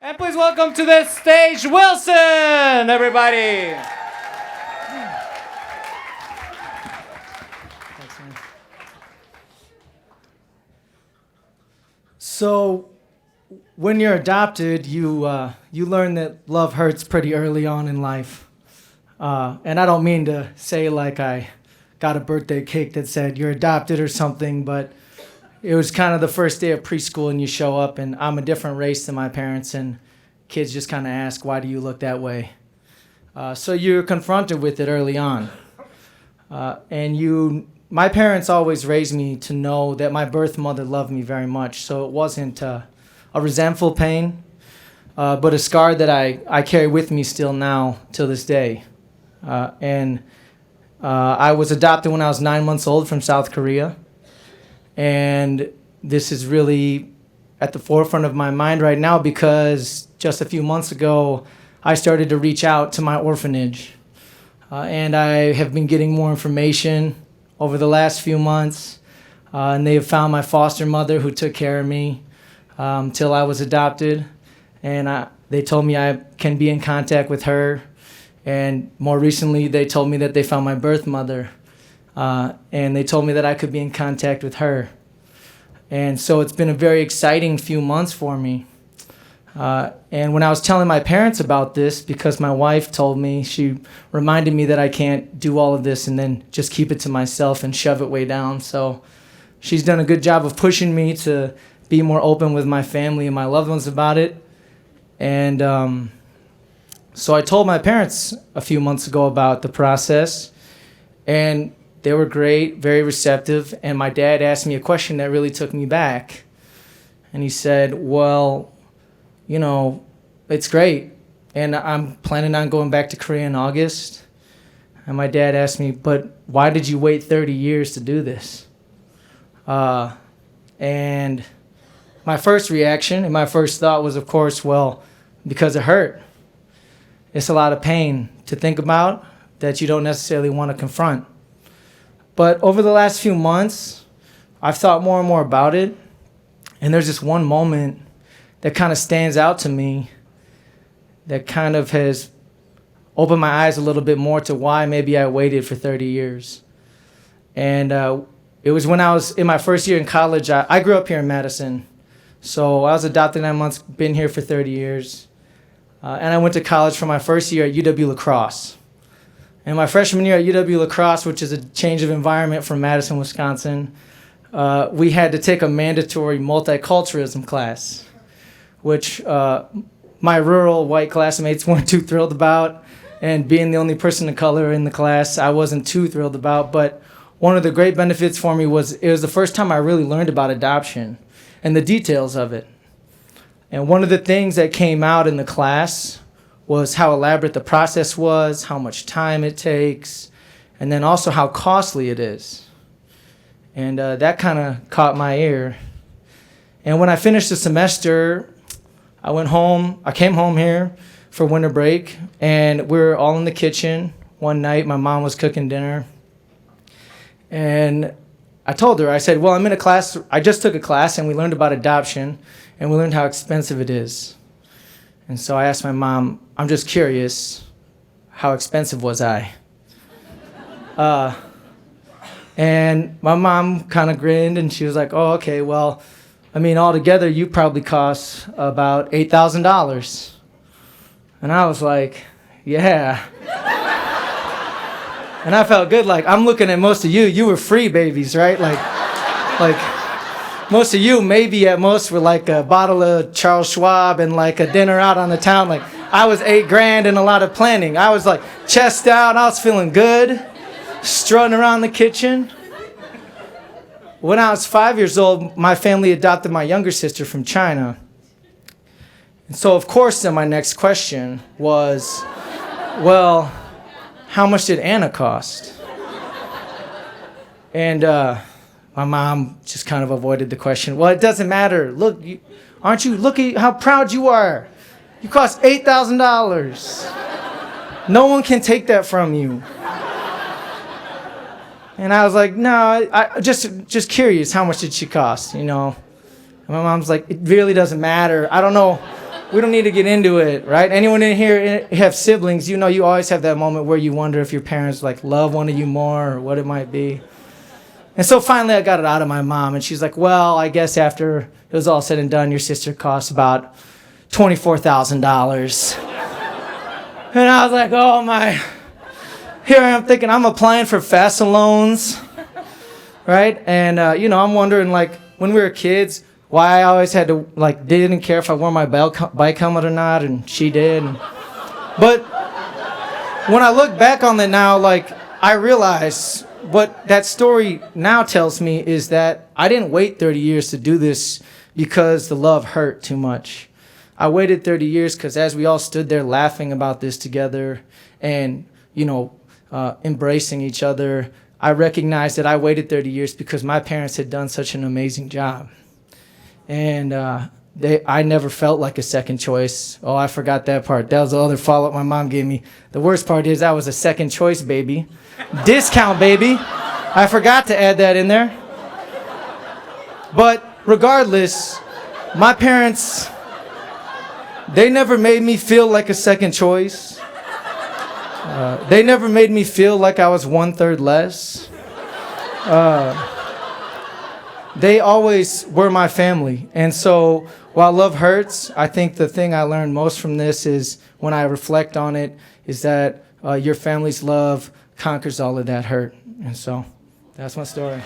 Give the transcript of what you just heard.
And please welcome to the stage Wilson, everybody. So, when you're adopted, you learn that love hurts pretty early on in life. And I don't mean to say like I got a birthday cake that said you're adopted or something, but it was kind of the first day of preschool and you show up and I'm a different race than my parents and kids just kind of ask, why do you look that way? So you're confronted with it early on. My parents always raised me to know that my birth mother loved me very much. So it wasn't a resentful pain, but a scar that I carry with me still now till this day. I was adopted when I was 9 months old from South Korea. And this is really at the forefront of my mind right now because just a few months ago, I started to reach out to my orphanage. And I have been getting more information over the last few months. And they have found my foster mother who took care of me till I was adopted. And they told me I can be in contact with her. And more recently, they told me that they found my birth mother. And they told me that I could be in contact with her. And so it's been a very exciting few months for me. And when I was telling my parents about this, because my wife told me, she reminded me that I can't do all of this and then just keep it to myself and shove it way down. So she's done a good job of pushing me to be more open with my family and my loved ones about it. And so I told my parents a few months ago about the process. And they were great, very receptive, and my dad asked me a question that really took me back. And he said, well, you know, it's great, and I'm planning on going back to Korea in August. And my dad asked me, but why did you wait 30 years to do this? And my first reaction and my first thought was, of course, well, because it hurt. It's a lot of pain to think about that you don't necessarily want to confront. But over the last few months, I've thought more and more about it. And there's this one moment that kind of stands out to me that kind of has opened my eyes a little bit more to why maybe I waited for 30 years. And it was when I was in my first year in college. I grew up here in Madison. So I was adopted 9 months, been here for 30 years. And I went to college for my first year at UW-La Crosse. And my freshman year at UW-La Crosse, which is a change of environment from Madison, Wisconsin, we had to take a mandatory multiculturalism class, which my rural white classmates weren't too thrilled about. And being the only person of color in the class, I wasn't too thrilled about. But one of the great benefits for me was it was the first time I really learned about adoption and the details of it. And one of the things that came out in the class was how elaborate the process was, how much time it takes, and then also how costly it is. And that kind of caught my ear. And when I finished the semester, I came home here for winter break, and we were all in the kitchen. One night, my mom was cooking dinner. And I told her, I said, well, I'm in a class, I just took a class, and we learned about adoption, and we learned how expensive it is. And so I asked my mom, I'm just curious, how expensive was I? And my mom kind of grinned and she was like, oh, okay, well, I mean, altogether you probably cost about $8,000. And I was like, yeah. And I felt good, like, I'm looking at most of you were free babies, right? Like, most of you maybe at most were like a bottle of Charles Schwab and like a dinner out on the town. Like I was $8,000 and a lot of planning. I was like chest out. I was feeling good, strutting around the kitchen. When I was 5 years old, my family adopted my younger sister from China. And so of course then my next question was, well, how much did Anna cost? And my mom just kind of avoided the question. Well, it doesn't matter. Look, look at how proud you are. You cost $8,000. No one can take that from you. And I was like, no, I just curious, how much did she cost, you know? And my mom's like, it really doesn't matter. I don't know We don't need to get into it, right? Anyone in here have siblings, you know you always have that moment where you wonder if your parents like love one of you more or what it might be. And so finally I got it out of my mom, and she's like, well, I guess after it was all said and done, your sister cost about $24,000. And I was like, oh my. Here I am thinking I'm applying for FAFSA loans, right? And, you know, I'm wondering, like, when we were kids, why I always had to, like, didn't care if I wore my bike helmet or not, and she did. But when I look back on it now, like, I realize what that story now tells me is that I didn't wait 30 years to do this because the love hurt too much. I waited 30 years because as we all stood there laughing about this together and, you know, embracing each other, I recognized that I waited 30 years because my parents had done such an amazing job. And I never felt like a second choice. Oh, I forgot that part. That was the other follow-up my mom gave me. The worst part is I was a second choice baby. Discount baby. I forgot to add that in there. But regardless, my parents, they never made me feel like a second choice. They never made me feel like I was 1/3 less. They always were my family. And so while love hurts, I think the thing I learned most from this is, when I reflect on it, is that your family's love conquers all of that hurt. And so that's my story.